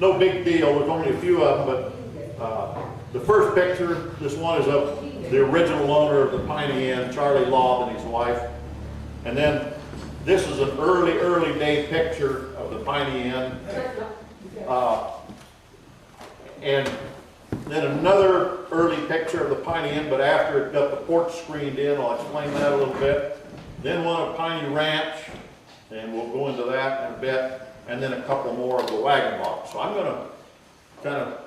no big deal. There's only a few of them, but the first picture, this one is of the original owner of the Piney Inn, Charlie Lob, and his wife. And then this is an early day picture of the Piney Inn. And then another early picture of the Piney Inn, but after it got the porch screened in. I'll explain that a little bit. Then one of Piney Ranch, and we'll go into that in a bit. And then a couple more of the Wagon Box. So I'm going to kind of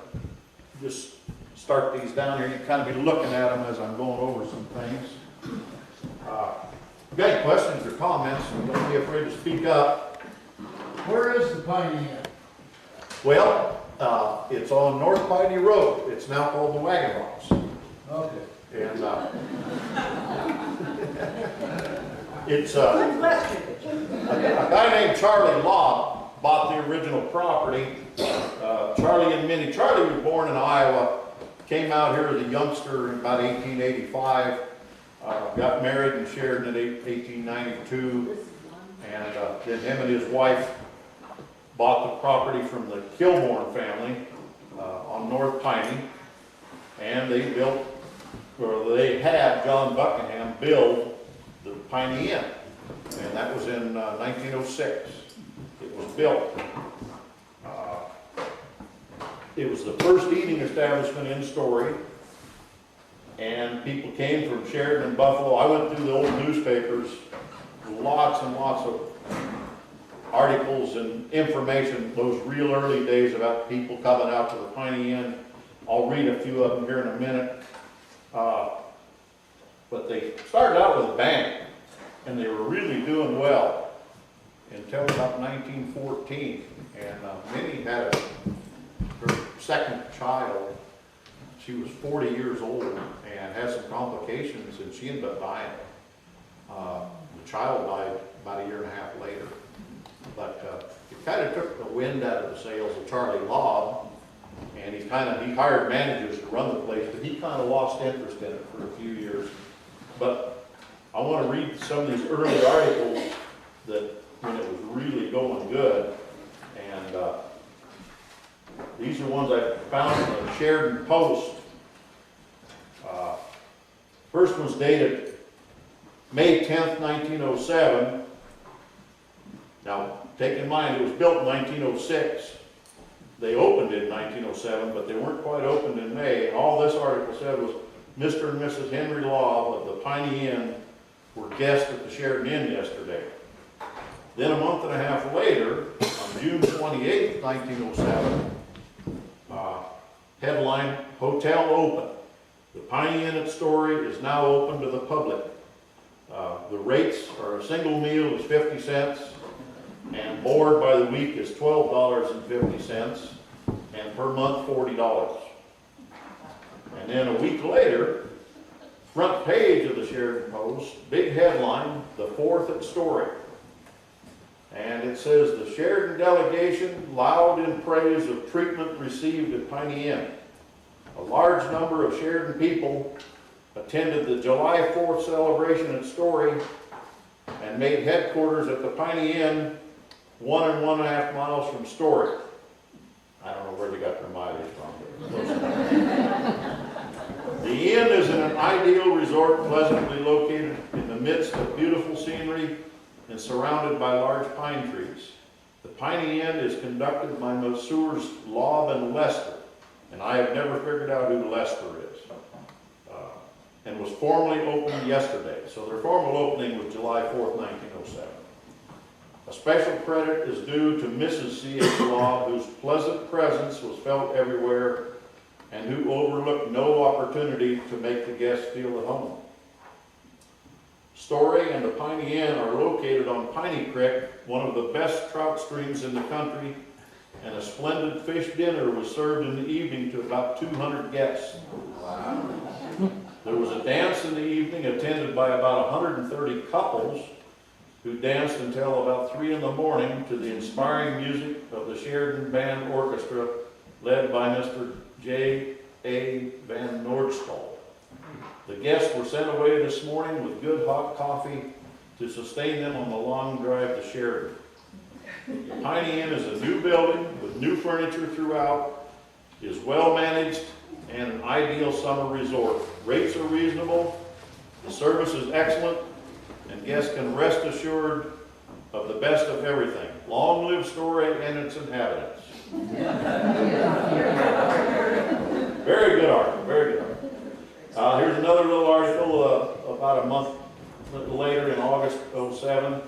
just start these down here. You kind of be looking at them as I'm going over some things. If you got any questions or comments, don't be afraid to speak up. Where is the Piney Inn? Well, it's on North Piney Road. It's now called the Wagon Box. Okay. And it's a guy named Charlie Lob bought the original property. Charlie and Minnie. Charlie was born in Iowa, came out here as a youngster in about 1885, got married in Sheridan in 1892, and then him and his wife bought the property from the Kilbourne family on North Piney, and they built, or they had John Buckingham build the Piney Inn, and that was in 1906. It was built. It was the first eating establishment in Story, and people came from Sheridan and Buffalo. I went through the old newspapers, lots and lots of articles and information, those real early days about people coming out to the Piney Inn. I'll read a few of them here in a minute. But they started out with a band, and they were really doing well until about 1914. And Minnie had her second child. She was 40 years old and had some complications, and she ended up dying. The child died about a year and a half later. But it kind of took the wind out of the sails of Charlie Lob, and he hired managers to run the place, but he kind of lost interest in it for a few years. But I want to read some of these early articles that when it was really going good, and these are ones I found in the Sheridan Post. First one's dated May 10th, 1907. Now, take in mind, it was built in 1906. They opened in 1907, but they weren't quite opened in May. And all this article said was, Mr. and Mrs. Henry Lob of the Piney Inn were guests at the Sheridan Inn yesterday. Then a month and a half later, on June 28th, 1907, headline, Hotel Open. The Piney Inn at Story is now open to the public. The rates are a single meal is 50 cents, and board by the week is $12.50, and per month $40. And then a week later, front page of the Sheridan Post, big headline, the fourth at Story. And it says, the Sheridan delegation loud in praise of treatment received at Piney Inn. A large number of Sheridan people attended the July 4th celebration at Story and made headquarters at the Piney Inn 1 and 1.5 miles from Story. I don't know where they got their mileage from. The inn is in an ideal resort pleasantly located in the midst of beautiful scenery and surrounded by large pine trees. The Piney Inn is conducted by Messrs. Lob and Lester, and I have never figured out who Lester is, and was formally opened yesterday. So their formal opening was July 4th, 1907. A special credit is due to Mrs. C.H. Lob, whose pleasant presence was felt everywhere and who overlooked no opportunity to make the guests feel at home. Story and the Piney Inn are located on Piney Creek, one of the best trout streams in the country, and a splendid fish dinner was served in the evening to about 200 guests. Wow. There was a dance in the evening attended by about 130 couples who danced until about 3 in the morning to the inspiring music of the Sheridan Band Orchestra led by Mr. J. A. Van Noordstol. The guests were sent away this morning with good hot coffee to sustain them on the long drive to Sheridan. The Piney Inn is a new building with new furniture throughout, is well managed, and an ideal summer resort. Rates are reasonable, the service is excellent, and guests can rest assured of the best of everything. Long live Story and its inhabitants. Very good article, very good article. Here's another little article about a month later in August '07.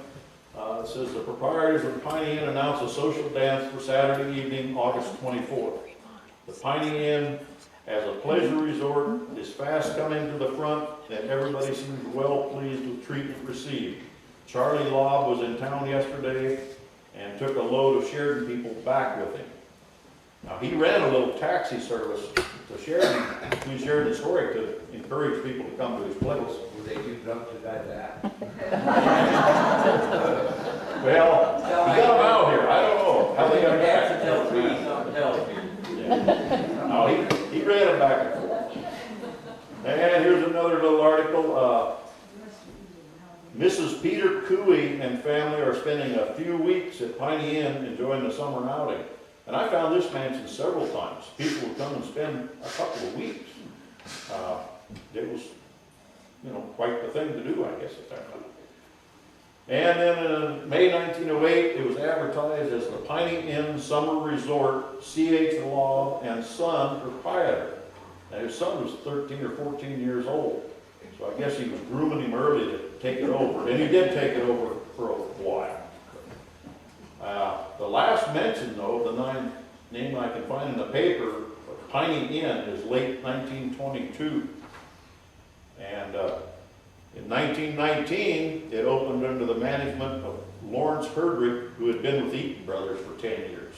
It says the proprietors of the Piney Inn announce a social dance for Saturday evening, August 24th. The Piney Inn, as a pleasure resort, is fast coming to the front, and everybody seems well pleased with treatment received. Charlie Lob was in town yesterday and took a load of Sheridan people back with him. Now, he ran a little taxi service to Sheridan, between Sheridan and Story, to encourage people to come to his place. Were they too drunk to drive that? Well, he got him out here. I don't know how they got him back. Yeah. No, he ran him back and forth. And here's another little article. Mrs. Peter Cooey and family are spending a few weeks at Piney Inn enjoying the summer outing. And I found this mansion several times. People would come and spend a couple of weeks. It was, quite the thing to do, I guess, at that time. And then in May 1908, it was advertised as the Piney Inn Summer Resort, C.H. Lob and Son proprietor. Now, his son was 13 or 14 years old. So I guess he was grooming him early to take it over. And he did take it over for a while. The last mention, though, the name I can find in the paper, Piney Inn, is late 1922. And in 1919, it opened under the management of Lawrence Herdrick, who had been with Eaton Brothers for 10 years.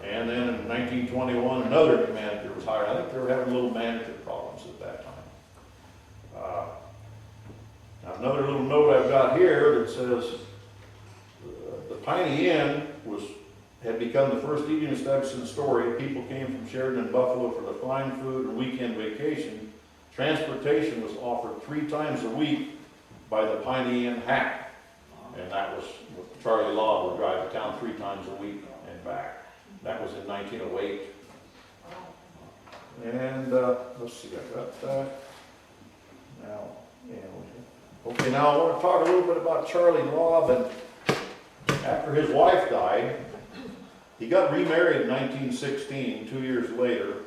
And then in 1921, another manager was hired. I think they were having little manager problems at that time. Now another little note I've got here that says the Piney Inn had become the first eating establishment in the Story. People came from Sheridan and Buffalo for the fine food and weekend vacation. Transportation was offered 3 times a week by the Piney Inn hack. And that was Charlie Lob would drive to town 3 times a week and back. That was in 1908. And let's see, I got that. Okay, now I want to talk a little bit about Charlie Lob. And after his wife died, he got remarried in 1916, 2 years later,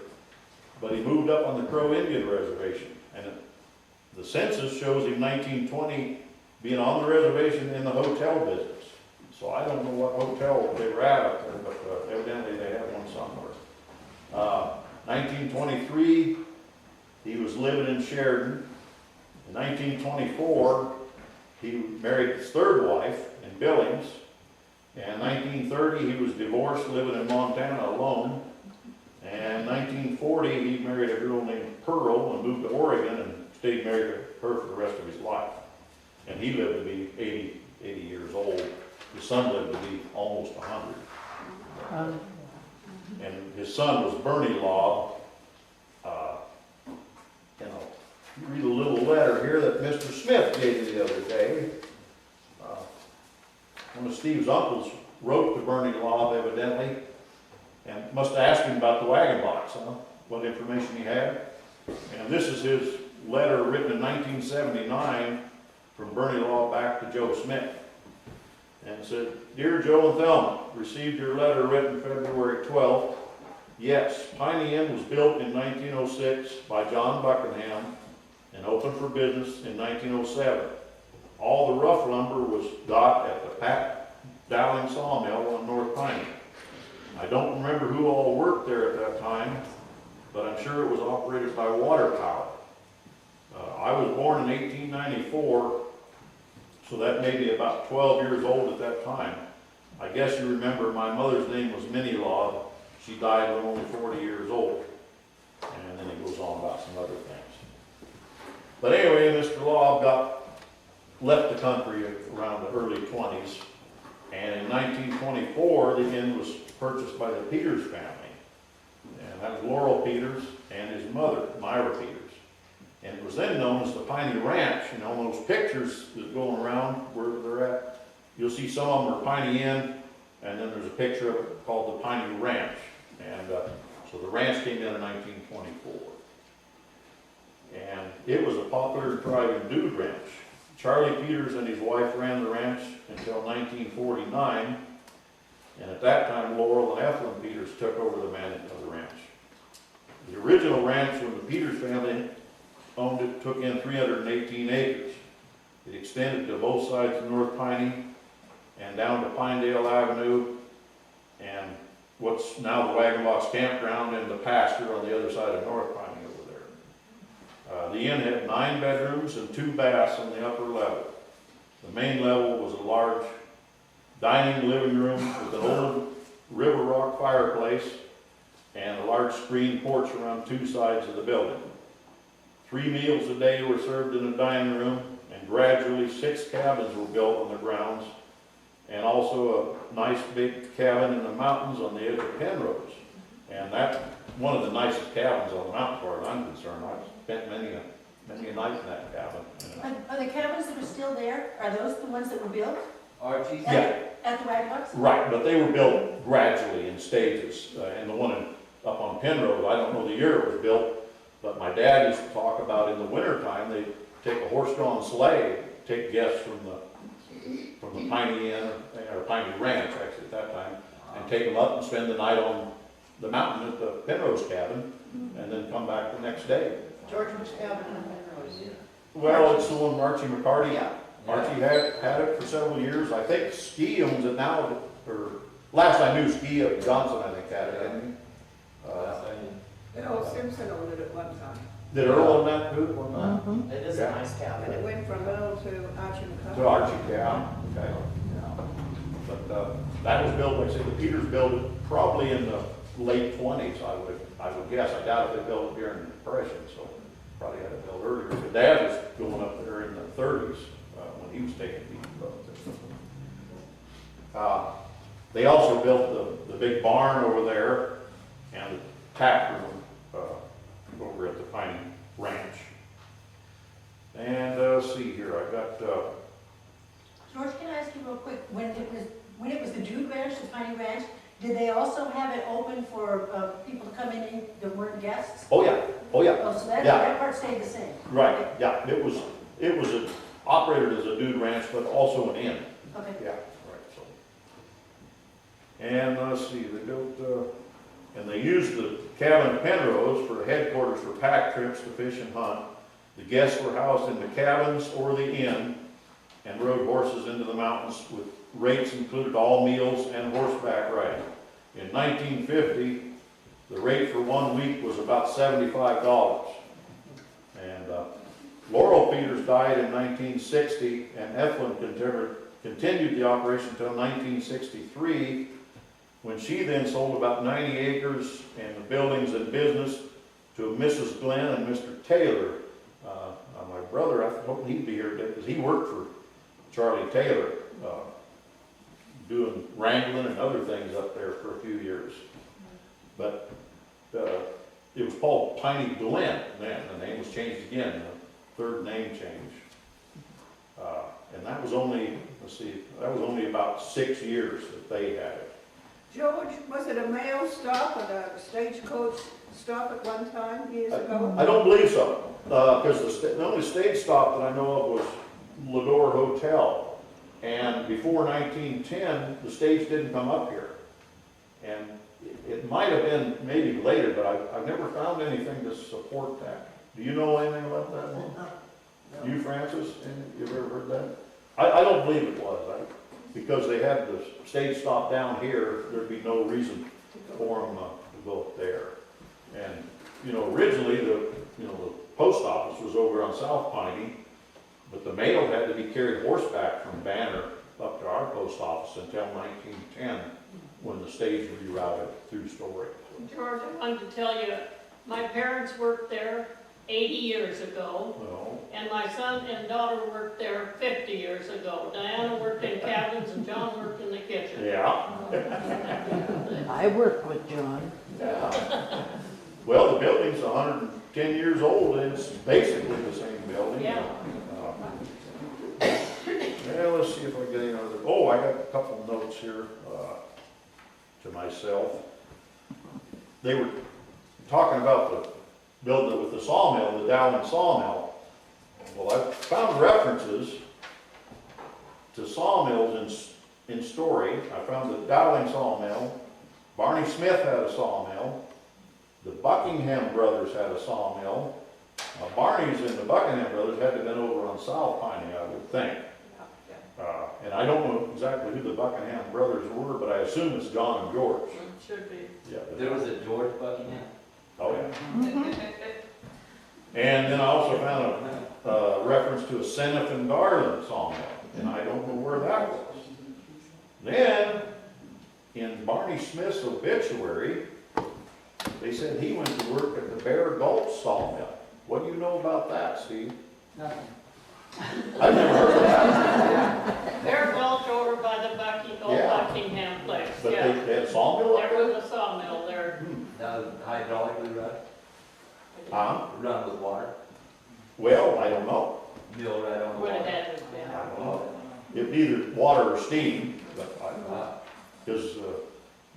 but he moved up on the Crow Indian Reservation. And the census shows him 1920 being on the reservation in the hotel business. So I don't know what hotel they were at up there, but evidently they had one somewhere. 1923, he was living in Sheridan. In 1924, he married his 3rd wife in Billings. And in 1930, he was divorced, living in Montana alone. And in 1940, he married a girl named Pearl and moved to Oregon and stayed married to her for the rest of his life. And he lived to be 80 years old. His son lived to be almost 100. And his son was Bernie Lob. Read a little letter here that Mr. Smith gave me the other day. One of Steve's uncles wrote to Bernie Lob, evidently, and must have asked him about the wagon box, what information he had. And this is his letter written in 1979 from Bernie Lob back to Joe Smith. And it said, "Dear Joe and Thelma, received your letter written February 12th. Yes, Piney Inn was built in 1906 by John Buckingham and opened for business in 1907. All the rough lumber was got at the Pat Dowling Sawmill on North Piney. I don't remember who all worked there at that time, but I'm sure it was operated by water power. I was born in 1894, so that may be about 12 years old at that time. I guess you remember my mother's name was Minnie Lob. She died when only 40 years old." And then he goes on about some other things. But anyway, Mr. Lob left the country around the early 20s, and in 1924 the inn was purchased by the Peters family, and that was Laurel Peters and his mother, Myra Peters. And it was then known as the Piney Ranch. Those pictures that are going around where they're at, you'll see some of them are Piney Inn, and then there's a picture of it called the Piney Ranch. And so the ranch came in 1924. And it was a popular thriving dude ranch. Charlie Peters and his wife ran the ranch until 1949, and at that time Laurel and Ethelyn Peters took over the management of the ranch. The original ranch, when the Peters family owned it, took in 318 acres. It extended to both sides of North Piney and down to Pinedale Avenue and what's now the Wagon Box Campground and the pasture on the other side of North Piney over there. The inn had 9 bedrooms and 2 baths on the upper level. The main level was a large dining living room with an old river rock fireplace and a large screen porch around 2 sides of the building. 3 meals a day were served in the dining room, and gradually 6 cabins were built on the grounds, and also a nice big cabin in the mountains on the edge of Penrose. And that's one of the nicest cabins on the mountain, as far as I'm concerned. I've spent many a night in that cabin. Are the cabins that are still there, are those the ones that were built Archie's? Yeah. at the Wagon Box? Right, but they were built gradually in stages. And the one up on Penrose, I don't know the year it was built, but my dad used to talk about in the wintertime, they'd take a horse-drawn sleigh, take guests from the Piney Inn, or Piney Ranch, actually, at that time, and take them up and spend the night on the mountain at the Penrose cabin, and then come back the next day. George cabin in Penrose. Well, it's the one Archie McCarty, Yeah. Archie had it for several years. I think Ski owns it now, or last I knew, Ski of Johnson, I think, had it, didn't he? Earl Simpson owned it at one time. Did Earl own that too at one time? It is a nice And cabin. it went from Earl to Archie McCarthy. To Archie, yeah, okay, yeah. But, that was built, like I said, the Peters built it probably in the late 20s, I would guess. I doubt if they built it during the Depression, so probably had it built earlier. But Dad was going up there in the 30s, when he was taking people up there. They also built the big barn over there and the tap room, over at the Piney Ranch. And, let's see here, I got, George, can I ask you real quick, when it was the Dude Ranch, the Piney Ranch, did they also have it open for people to come in that weren't guests? oh yeah, Oh, so that Yeah. part stayed the same? right, yeah, it was operated as a dude ranch, but also an inn. Okay. Yeah, right, so. And let's see, they built, and they used the cabin at Penrose for headquarters for pack trips to fish and hunt. The guests were housed in the cabins or the inn and rode horses into the mountains with rates included all meals and horseback riding. In 1950, the rate for 1 week was about $75. And Laurel Peters died in 1960, and Ethelyn continued the operation until 1963, when she then sold about 90 acres and the buildings and business to Mrs. Glenn and Mr. Taylor. My brother, I hope he'd be here today, because he worked for Charlie Taylor, doing wrangling and other things up there for a few years. But it was called Piney Glen then. The name was changed again, the 3rd name change. And that was only, that was only about 6 years that they had it. George, was it a mail stop or a stagecoach stop at one time years ago? I don't believe so, because the only stage stop that I know of was Lador Hotel. And before 1910, the stage didn't come up here. And it might have been maybe later, but I've never found anything to support that. Do you know anything about that one? No. You, Francis, you've ever heard that? I don't believe it was, because they had the stage stop down here, there'd be no reason for them to go up there. And, originally the post office was over on South Piney, but the mail had to be carried horseback from Banner up to our post office until 1910, when the stage rerouted through Story. George, I wanted to tell you, my parents worked there 80 years ago, Well, and my son and daughter worked there 50 years ago. Diana worked in cabins and John worked in the kitchen. yeah. I work with John. Yeah. Well, the building's 110 years old, and it's basically the same building. Yeah. Well, let's see if I get any other, I got a couple notes here. to myself. They were talking about the building with the sawmill, the Dowling sawmill. Well, I found references to sawmills in Story. I found the Dowling sawmill. Barney Smith had a sawmill. The Buckingham brothers had a sawmill. Barney's and the Buckingham brothers had to have been over on South Piney, I would think. And I don't know exactly who the Buckingham brothers were, but I assume it's John and George. Should be. Yeah. There was a George Buckingham. Oh, yeah. And then I also found a reference to a Senef and Garland sawmill, and I don't know where that was. Then, in Barney Smith's obituary, they said he went to work at the Bear Gulch sawmill. What do you know about that, Steve? Nothing. I've never heard of that. Bear Gulch over by the old Yeah. Buckingham place, But yeah. they had a sawmill up There there? was a sawmill there. Now, hydraulically run with water. Well, I don't know. Mill right on the Would have water. had to have been. I don't know. It'd be either water or steam, but I don't know. Because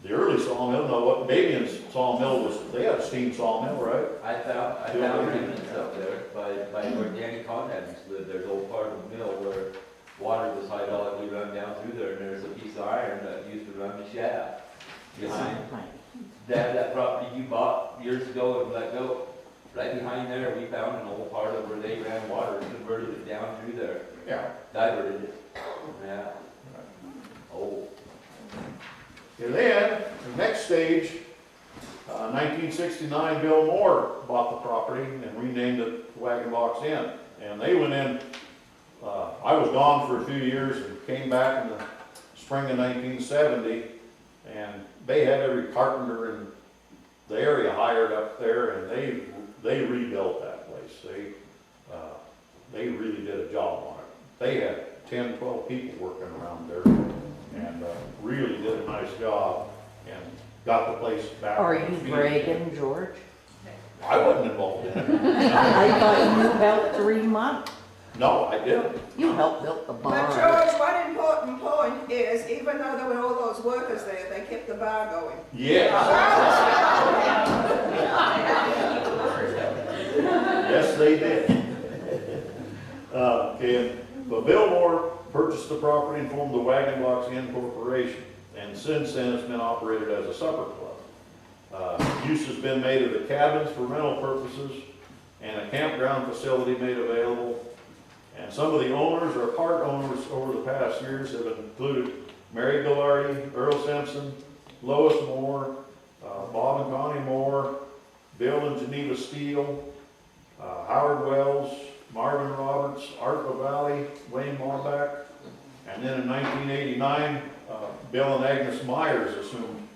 the early sawmill, no, what Davian's sawmill was, they had a steam sawmill, right? I found remnants up there by where Danny Conrad used to live. There's an old part of the mill where water was hydraulically run down through there, and there's a piece of iron that used to run the shaft behind. That property you bought years ago and let go, right behind there, we found an old part of where they ran water and converted it down through there, Yeah. diverted it. Yeah. Oh. And then, the next stage, 1969, Bill Moore bought the property and renamed it Wagon Box Inn. And they went in, I was gone for a few years and came back in the spring of 1970, and they had every carpenter in the area hired up there, and they rebuilt that place. They really did a job on it. They had 10, 12 people working around there, and really did a nice job, and got the place back. Are on you its feet. bragging, George? I wasn't involved in it. I thought you helped 3 months. No, I didn't. You helped build the But barn. George, one important point is, even though there were all those workers there, they kept the bar going. Yes. Yes, they did. But Bill Moore purchased the property and formed the Wagon Box Inn Corporation. And since then, it's been operated as a supper club. Use has been made of the cabins for rental purposes and a campground facility made available. And some of the owners or part owners over the past years have included Mary Gillardy, Earl Simpson, Lois Moore, Bob and Connie Moore, Bill and Geneva Steele, Howard Wells, Marvin Roberts, Art LaValle, Wayne Marback, and then in 1989, Bill and Agnes Myers assumed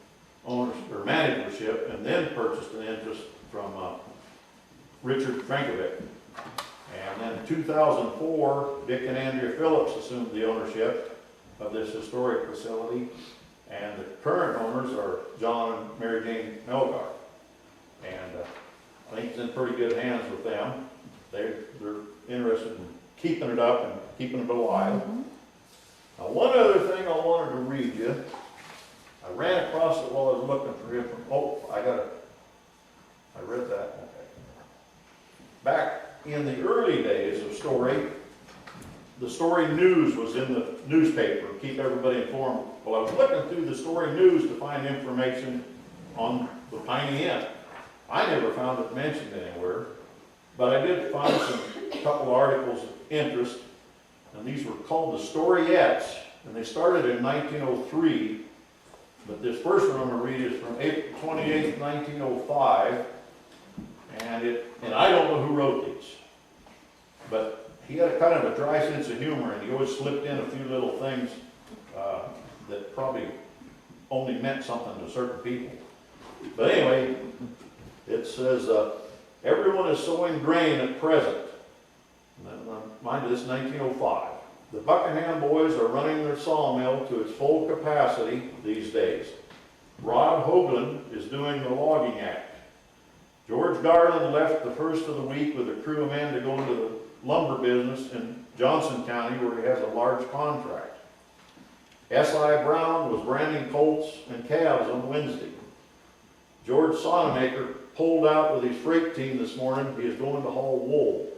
ownership or managership, and then purchased an interest from Richard Frankovic. And then in 2004, Dick and Andrea Phillips assumed the ownership of this historic facility, and the current owners are John and Mary Jane Melgar. And I think it's in pretty good hands with them. They're interested in keeping it up and keeping it alive. Now, one other thing I wanted to read you. I ran across it while I was looking for information. Oh, I read that. Okay. Back in the early days of Story, the Story News was in the newspaper to keep everybody informed. Well, I was looking through the Story News to find information on the Piney Inn. I never found it mentioned anywhere, but I did find a couple articles of interest, and these were called the Storyettes, and they started in 1903, but this first one I'm going to read is from April 28, 1905, and I don't know who wrote these, but he had a kind of a dry sense of humor, and he always slipped in a few little things that probably only meant something to certain people. But anyway, it says, everyone is sowing grain at present. Mind you, this is 1905. The Buckingham boys are running their sawmill to its full capacity these days. Rod Hoagland is doing the logging act. George Garland left the first of the week with a crew of men to go into the lumber business in Johnson County, where he has a large contract. S.I. Brown was branding colts and calves on Wednesday. George Sonamaker pulled out with his freight team this morning. He is going to haul wool.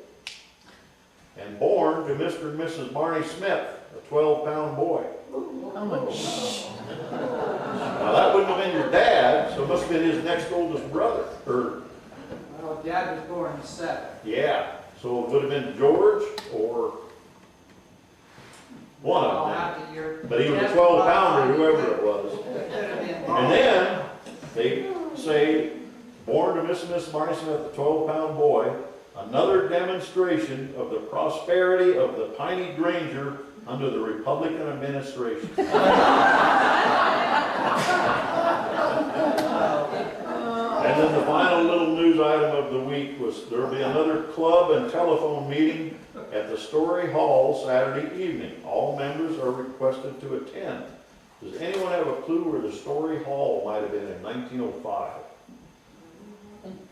And born to Mr. and Mrs. Barney Smith, a 12-pound boy. Oh my gosh. Now that wouldn't have been your dad, so it must have been his next oldest brother. Or, Well, Dad was born in '7. yeah, so it would have been George or one of them. But he was a 12-pounder, whoever it was. And then they say, born to Mr. and Mrs. Barney Smith, a 12-pound boy, another demonstration of the prosperity of the Piney Granger under the Republican administration. And then the final little news item of the week was there will be another club and telephone meeting at the Story Hall Saturday evening. All members are requested to attend. Does anyone have a clue where the Story Hall might have been in 1905?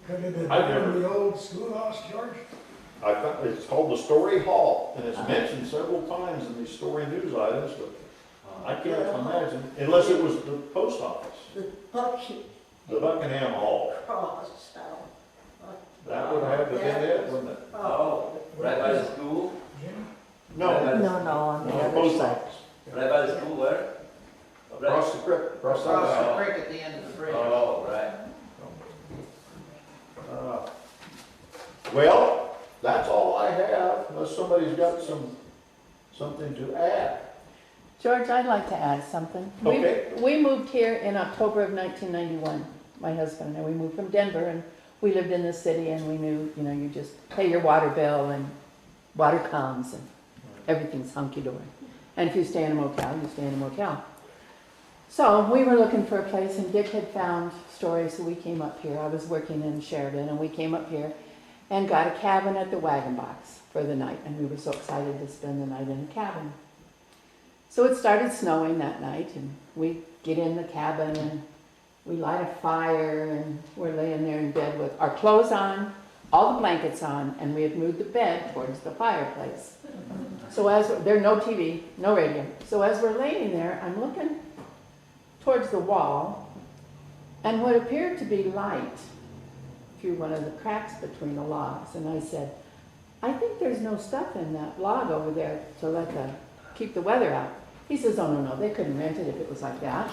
Could have been I've never- the old schoolhouse, George? It's called the Story Hall, and it's mentioned several times in these story news items, but I can't imagine, unless it was the post office, The Buckingham the Buckingham Hall. Cross, so. That would have to be it, wouldn't it? Oh, right by the school? No, No, no, on the the other post side. office. Right by the school where? Across the creek, across the Across side. the creek at the end of the bridge. Oh, right. Well, that's all I have, unless somebody's got something to add. George, I'd like to add something. Okay. We moved here in October of 1991, my husband and I. We moved from Denver and we lived in the city and we knew, you just pay your water bill and water comes and everything's hunky-dory. And if you stay in a motel, you stay in a motel. So we were looking for a place and Dick had found Story, so we came up here. I was working in Sheridan and we came up here and got a cabin at the Wagon Box for the night. And we were so excited to spend the night in the cabin. So it started snowing that night and we get in the cabin and we light a fire and we're laying there in bed with our clothes on, all the blankets on, and we had moved the bed towards the fireplace. So there's no TV, no radio. So as we're laying there, I'm looking towards the wall and what appeared to be light through one of the cracks between the logs. And I said, I think there's no stuff in that log over there to keep the weather out. He says, oh, no, they couldn't rent it if it was like that.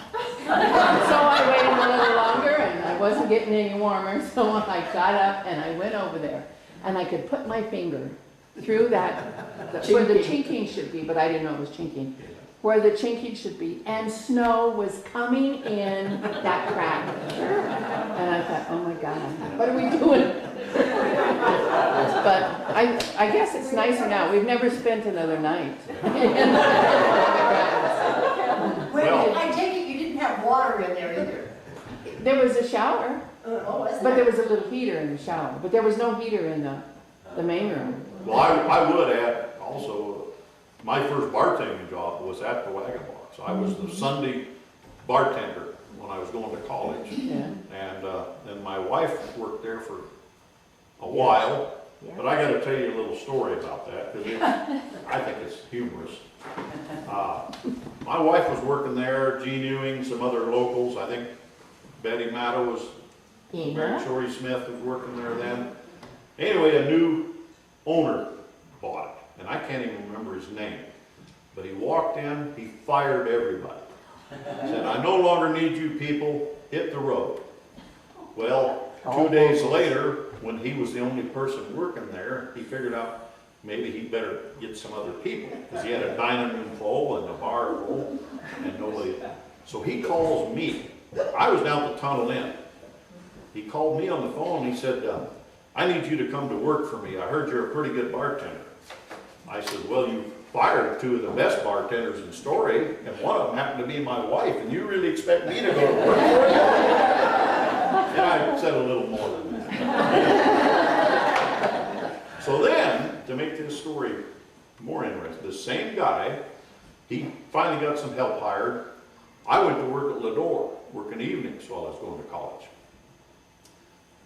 So I waited a little longer, and I wasn't getting any warmer, so I got up, and I went over there, and I could put my finger through where the chinking should be, but I didn't know it was chinking, where the chinking should be, and snow was coming in that crack. And I thought, oh, my God, what are we doing? But I guess it's nicer now. We've never spent another night. Wait a Well- minute, I take it you didn't have water in there either? There was a shower, Oh, isn't but it? there was a little heater in the shower. But there was no heater in the main room. Well, I would add also, my first bartending job was at the Wagon Box. I was the Sunday bartender when I was going to college. Yeah. And then my wife worked there for a while. Yeah. But I got to tell you a little story about that because I think it's humorous. My wife was working there, Gene Ewing, some other locals. I think Betty Matto was, Mary Yeah. Shorty Smith was working there then. Anyway, a new owner bought it, and I can't even remember his name. But he walked in, he fired everybody. Said, I no longer need you people, hit the road. Well, 2 days later, when he was the only person working there, he figured out maybe he'd better get some other people, because he had a dining room full and a bar full, and nobody. So he calls me. I was down at the Tunnel Inn. He called me on the phone, and he said, I need you to come to work for me. I heard you're a pretty good bartender. I said, well, you fired two of the best bartenders in Story, and one of them happened to be my wife, and you really expect me to go to work for you? And I said a little more than that. So then, to make this story more interesting, the same guy, he finally got some help hired. I went to work at Lador, working evenings while I was going to college.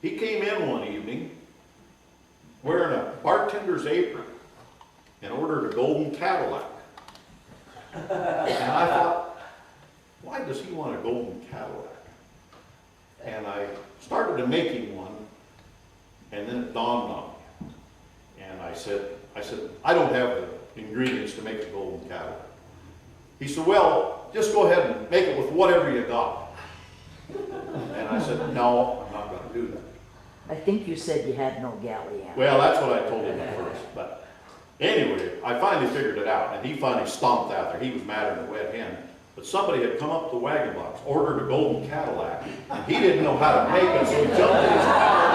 He came in one evening wearing a bartender's apron and ordered a golden Cadillac. And I thought, why does he want a golden Cadillac? And I started to make him one, and then it dawned on me. And I said, I don't have the ingredients to make a golden Cadillac. He said, well, just go ahead and make it with whatever you got. And I said, no, I'm not gonna do that. I think you said you had no galleon. Well, that's what I told him at first, but anyway, I finally figured it out, and he finally stomped out there. He was madder than a wet hen. But somebody had come up to the wagon box, ordered a golden Cadillac, and he didn't know how to make it, so he jumped in his car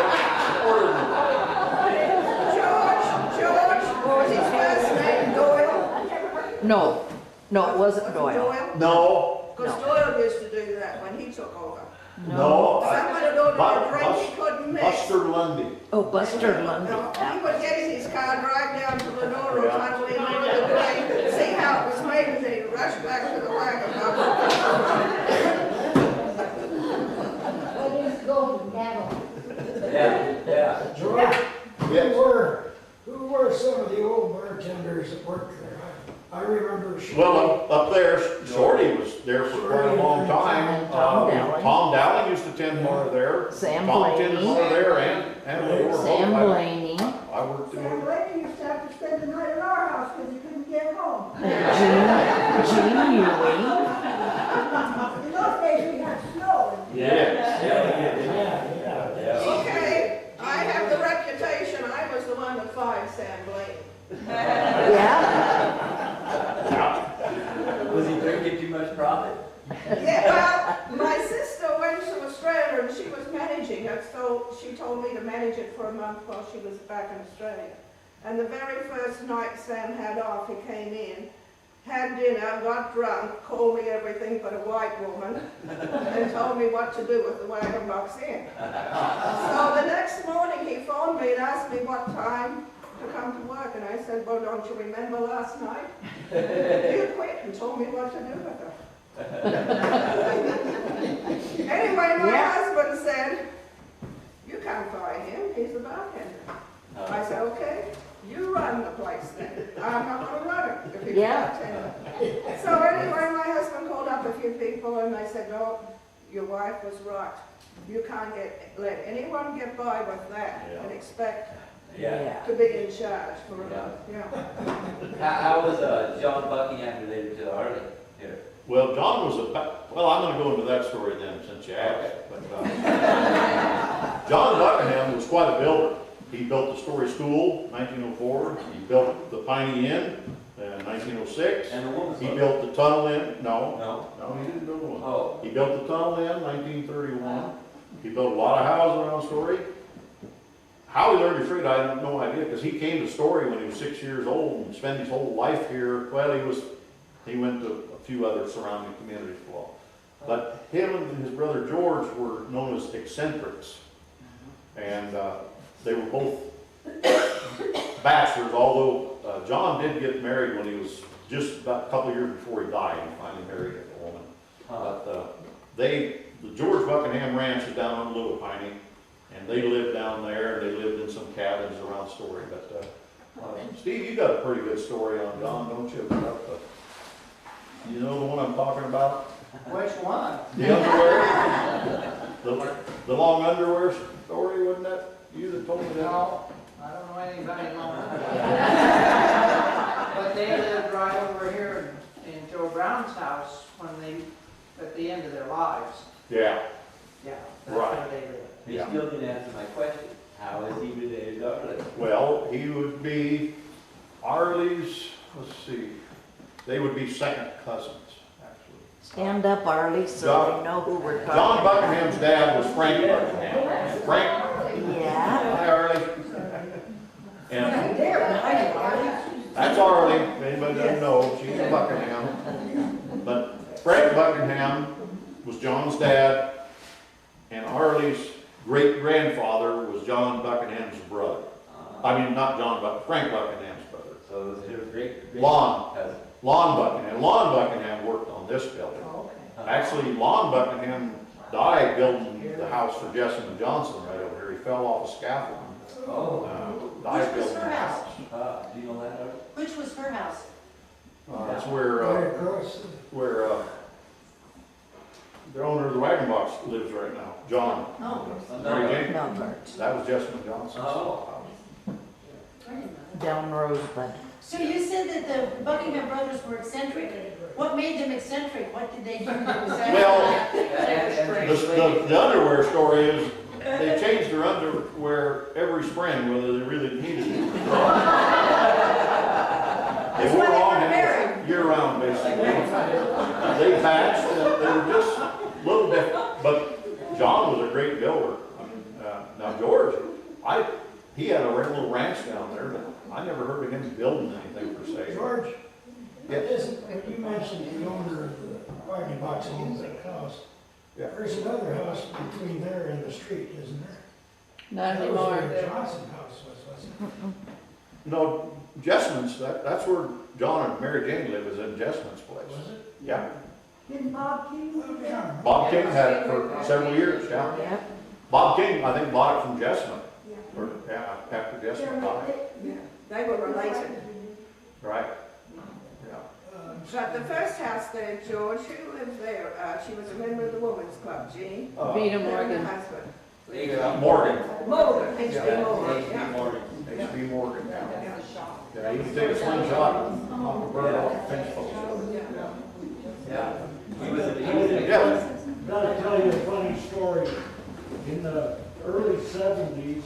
and ordered it. George, was his first name Doyle? No, it wasn't Doyle. No, Because Doyle used to do that when he took over. no, Someone had ordered a drink he couldn't miss. Buster Lundy. Oh, Buster Lunbeck. No, he would get in his car, drive down to Lenora, tunnel in under the drain, see how it was made, and then he'd rush back to the wagon box. What is golden cattle? Yeah. George, Yes. who were some of the old bartenders that worked there? I remember. Well, up there, Shorty was there for quite a long time. Tom Dowling. Tom Dowling used to tend bar there. Sam Tom tended Blaney. bar there, and we were Sam both- Blaney, I worked in. Sam Lady used to have to spend the night at our house because he couldn't get home. Gene Ewing. In those days, we had snow. Yes. Yeah. Okay, I have the reputation, I was the one that fired Sam Blaney. Yeah, Was he drinking too much profit? Yeah, well, my sister went to Australia and she was managing it, so she told me to manage it for a month while she was back in Australia. And the very first night Sam had off, he came in, had dinner, got drunk, called me everything but a white woman, and told me what to do with the Wagon Box Inn. So the next morning he phoned me and asked me what time to come to work, and I said, well, don't you remember last night? You quit and told me what to do with her. Anyway, my husband said, you can't fire him, he's the bartender. I said, okay, you run the place then. I'm not going to run it if he's the bartender. So anyway, my husband called up a few people and they said, no, your wife was right. You can't let anyone get by with that and expect to be in charge for a month. How was John Buckingham related to Arlie here? Well, John was I'm going to go into that story then, since you asked. But John Buckingham was quite a builder. He built the Story School in 1904. He built the Piney Inn in 1906. And the woman's He club? built the Tunnel Inn. No. No, he didn't build one. Oh. He built the Tunnel Inn 1931. He built a lot of houses around Story. How he learned to trade, I have no idea, because he came to Story when he was 6 years old and spent his whole life here. Well, he went to a few other surrounding communities for a while. But him and his brother George were known as eccentrics. And they were both bachelors, although John did get married when he was just about a couple of years before he died. He finally married a woman. But the George Buckingham Ranch is down on Little Piney, and they lived down there, and they lived in some cabins around Story. But Steve, you got a pretty good story on John, don't you? You know the one I'm talking about? Which one? The underwear? the long underwear story, wasn't that you that told me that? No, I don't know anybody longer. But they lived right over here in Joe Brown's house at the end of their lives. Yeah. Yeah, that's Right. where they lived. You Yeah. still didn't answer my question. How is he related to Arlie? Well, he would be Arlie's, let's see, they would be second cousins, actually. stand up, Arlie, so John- they know who we're talking John about. Buckingham's dad was Frank Buckingham. Frank, Yeah, hi Arlie. And that's Arlie, if anybody doesn't know, she's a Buckingham. But Frank Buckingham was John's dad, and Arlie's great-grandfather was John Buckingham's brother. I mean, not John Frank Buckingham's brother. So it was her great Lon. cousin. Lon Buckingham. Lon Buckingham worked on this building. Actually, Lon Buckingham died building the house for Jessamine Johnson right over here. He fell off a scaffold. Oh. Died Which was building her the house? house. Do you know that, Arlie? Which was her house? It's Right where, across. where, the owner of the Wagon Box lives right now, John. Oh, Mary Jane. Melbourne, That was Jessamine Johnson's Oh. house. I didn't know that. down Rosebud. So you said that the Buckingham brothers were eccentric? What made them eccentric? What did they do that was Well, the underwear story is, they changed their underwear every spring, whether they really needed it. They That's wore why they long weren't married. year round, basically. They patched, and they were just a little different, but John was a great builder. I mean, now George, he had a little ranch down there, but I never heard of him building anything per se. George, Yes. when you mentioned the owner of the Wagon Box owns that house, Yeah. there's another house between there and the street, isn't there? Not That was anymore. where Johnson House was, wasn't it? No, Jessamine's, that's where John and Mary Jane live, is in Jessamine's place. Was it? Yeah. Didn't Bob King Oh, yeah. Bob King had it for several years, yeah. Yep, Bob King, I think, bought it from Jessamine, Yeah. or, yeah, after Jessamine bought it, Yeah, they were related. right? Yeah. But the first house there, George, who lived there? She was a member of the Women's Club, Jean. Vita And her Morgan. husband. Morgan, Morgan, H.B. Yeah, Morgan, H.B. yeah. Morgan. H.B. Morgan, yeah. Yeah. Yeah, you can take a slingshot off the bird off the fence post. Yeah. He was a, Yeah, Gotta tell you a funny story. In the early 70s,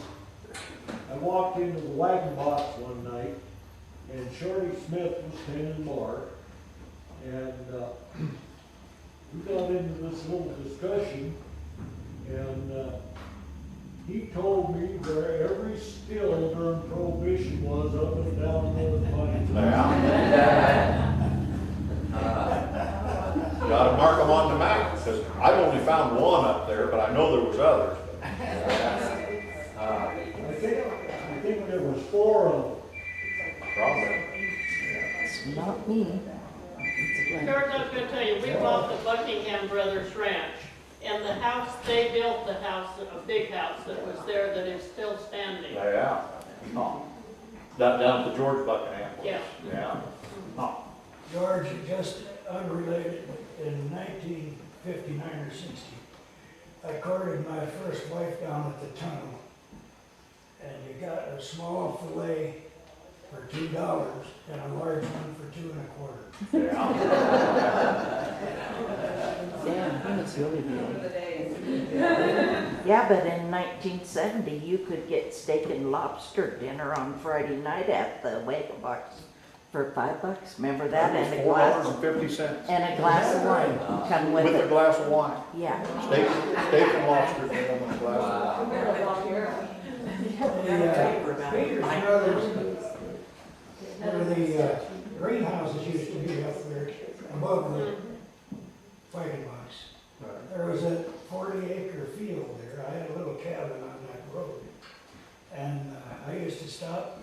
I walked into the Wagon Box one night, and Shorty Smith was tending bar, and we got into this little discussion, and he told me where every still during Prohibition was up and down North Pine. yeah. Gotta mark them on the map, because I've only found one up there, but I know there was others. I think there was 4 of them. Probably. it's not me. George, I was gonna tell you, we bought the Buckingham Brothers Ranch, and the house, they built the house, a big house that was there that is still standing. Yeah. Oh. Down at the George Buckingham place. Yeah. Yeah. Oh. George, just unrelated, in 1959 or 60, I courted my first wife down at the tunnel, and you got a small fillet for $2 and a large one for $2.25. Yeah. Damn, he must really be old. Yeah, but in 1970, you could get steak and lobster dinner on Friday night at the Wagon Box for $5. Remember that? And a glass, $4.50. and a glass of wine come with With a it. glass of wine. Yeah. Steak and lobster dinner with a glass of wine. Peter's Brothers, where the greenhouses used to be up there above the Wagon Box. There was a 40-acre field there. I had a little cabin on that road. And I used to stop.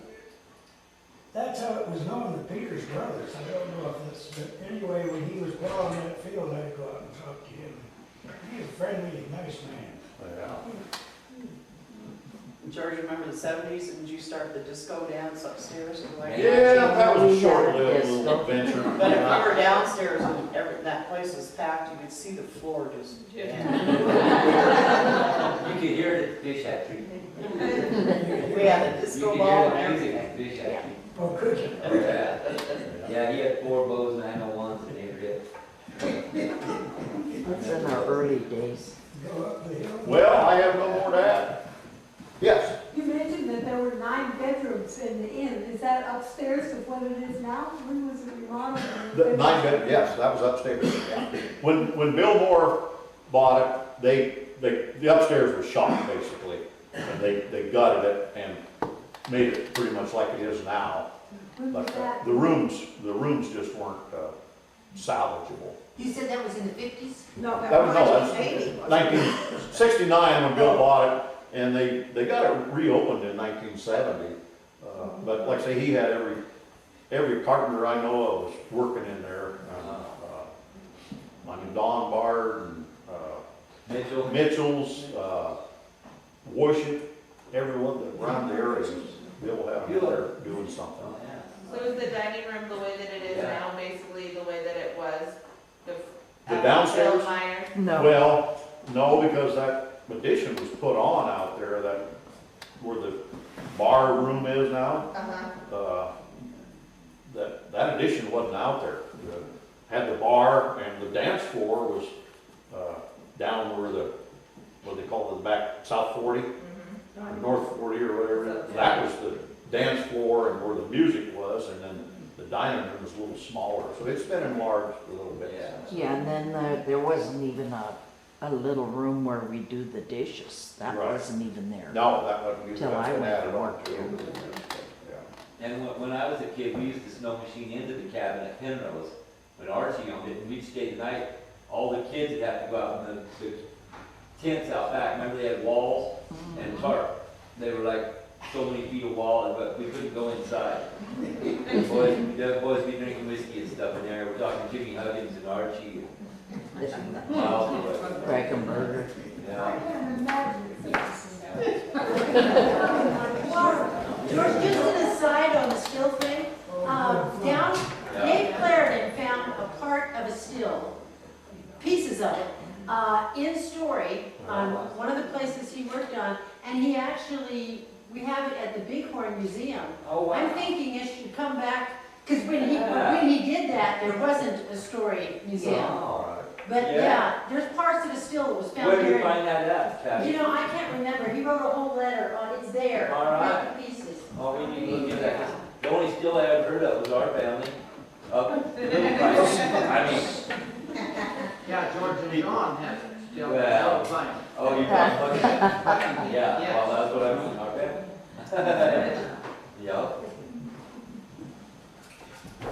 That's how it was known, the Peters Brothers. I don't know if that's, but anyway, when he was plowing that field, I'd go out and talk to him. He was a friendly, nice man. Yeah. George, remember the 70s, and did you start the disco dance upstairs? Or like- Yeah, that was a We had a short-lived little disco. adventure. But if you were downstairs and that place was packed, you could see the floor just. you could hear the fish factory. We had a You disco could ball hear and the music everything. at the fish factory. Oh, could you? Yeah. Yeah, he had 4 bows, 901s, and they ripped. It's in our early days. Go up the hill. Well, I have no more to add. Yes, You mentioned that there were 9 bedrooms in the inn. Is that upstairs of what it is now? When was it remodeled? the 9-bed, yes, that was upstairs. Yeah. When Bill Moore bought it, the upstairs was shot basically, and they gutted it and made it pretty much like it is now. When was But that? the rooms just weren't salvageable. You said that was in the 50s? No, that That was was 1980. 1969 when Bill bought it, and they got it reopened in 1970. But like I say, he had every carpenter I know of was working in there. I mean, Don Bard and Mitchell. Mitchell's, Worship, everyone that around the area, Bill had them there doing something. Oh, yeah. So is the dining room the way that it is Yeah. now, basically? downstairs? No, Well, no, because that addition was put on out there, that, where the bar room is now. That addition wasn't out there. Had the bar and the dance floor was, down where what they call it, the back, South 40, or North 40 or whatever. That was the dance floor and where the music was, and then the dining room was a little smaller, so it's been enlarged a little bit. yeah, and then there wasn't even a little room where we do the dishes. That Right. wasn't even there. No, that wasn't, Till that's I been went added to on work to. here. Yeah. And when I was a kid, we used to snow machine into the cabin at Penrose. When Archie owned it, and we'd stay the night, all the kids would have to go out in the tents out back. Remember they had walls and tarp? They were like so many feet of wall, but we couldn't go inside. The boys be drinking whiskey and stuff in there. We're talking Jimmy Huggins and Archie. Miles away. Crackenberger. Yeah. George, just an aside on the still thing, down, Dave Clarendon found a part of a still, pieces of it, in Story, on one of the places he worked on, and he actually, we have it at the Bighorn Museum. Oh, wow. I'm thinking it should come back, because when he did that, there wasn't a Story museum. Oh. But Yeah. yeah, there's parts of a still that was found Where did here. you find that at, Patty? You know, I can't remember, he wrote a whole letter on, it's there, All right. pieces. Oh, we need to look at that, 'cause the only still I ever heard of was our family. Up Little Price. I mean, Yeah, George and John have it still. Well. Fine. oh, you found Buckingham? Yeah, Yes. well, that's what I mean, okay. Yeah.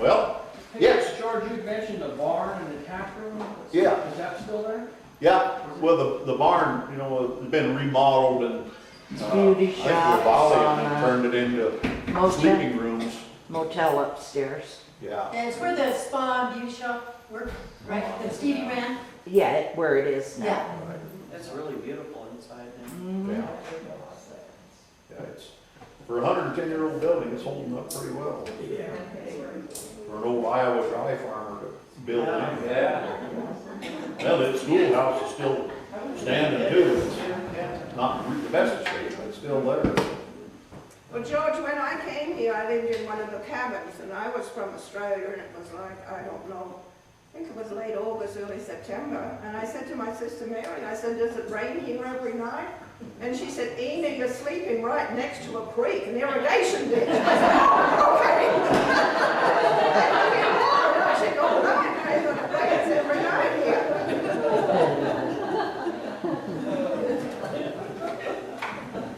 Well, yes, George, you mentioned the barn and the tap room. Yeah. Is that still there? yeah, well, the barn, you know, has been remodeled and, Beauty I think shop, Raleigh and sauna. turned it into Motel, sleeping rooms, motel upstairs. yeah. And it's where the spa and beauty shop work, right, that Stevie ran? Yeah, where it is now. Yeah. It's really beautiful inside there. Mhm. Yeah. Yeah, it's, for a 110-year-old building, it's holding up pretty well. For an old Iowa dry farmer to build it. Yeah. Well, the schoolhouse is still standing too. It's not in the best of shape, but it's still there. Well, George, when I came here, I lived in one of the cabins, and I was from Australia, and it was like, I don't know, I think it was late August, early September, and I said to my sister Mary, I said, does it rain here every night? And she said, Ina, you're sleeping right next to a creek, an irrigation ditch. I said, oh, okay. I said, oh, right, it rains every night here.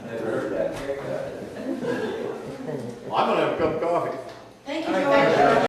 Never heard that. I'm gonna have a cup of coffee. Thank you, George.